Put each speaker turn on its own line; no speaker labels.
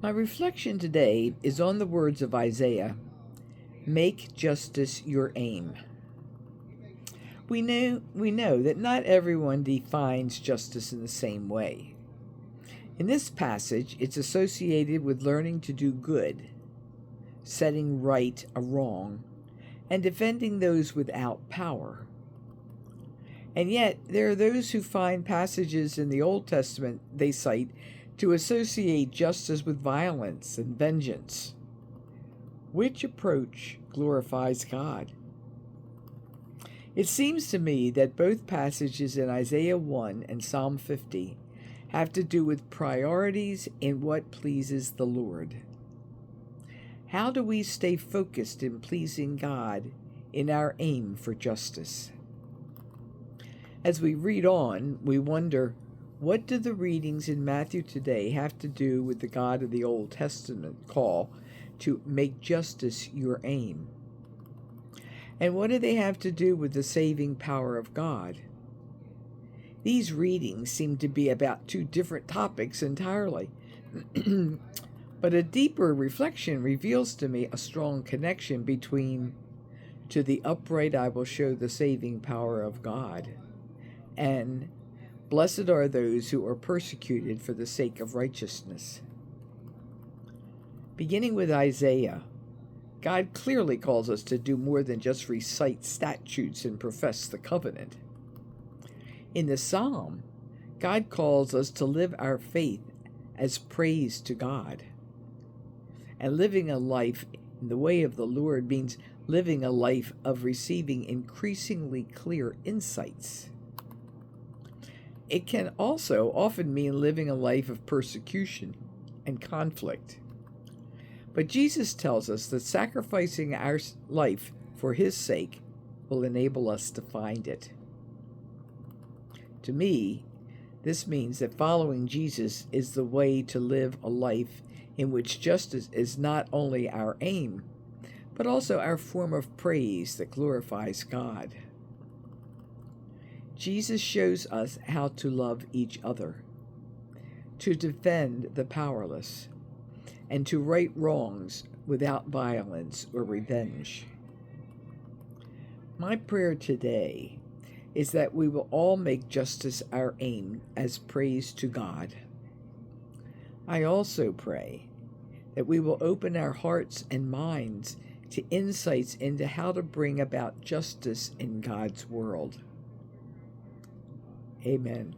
My reflection today is on the words of Isaiah, "Make justice your aim." We know that not everyone defines justice in the same way. In this passage, it's associated with learning to do good, setting right a wrong, and defending those without power. And yet, there are those who find passages in the Old Testament they cite to associate justice with violence and vengeance. Which approach glorifies God? It seems to me that both passages in Isaiah 1 and Psalm 50 have to do with priorities in what pleases the Lord. How do we stay focused in pleasing God in our aim for justice? As we read on, we wonder, what do the readings in Matthew today have to do with the God of the Old Testament call to make justice your aim? And what do they have to do with the saving power of God? These readings seem to be about two different topics entirely. But a deeper reflection reveals to me a strong connection between "to the upright I will show the saving power of God" and "blessed are those who are persecuted for the sake of righteousness." Beginning with Isaiah, God clearly calls us to do more than just recite statutes and profess the covenant. In the psalm, God calls us to live our faith as praise to God. And living a life in the way of the Lord means living a life of receiving increasingly clear insights. It can also often mean living a life of persecution and conflict. But Jesus tells us that sacrificing our life for His sake will enable us to find it. To me, this means that following Jesus is the way to live a life in which justice is not only our aim, but also our form of praise that glorifies God. Jesus shows us how to love each other, to defend the powerless, and to right wrongs without violence or revenge. My prayer today is that we will all make justice our aim as praise to God. I also pray that we will open our hearts and minds to insights into how to bring about justice in God's world. Amen.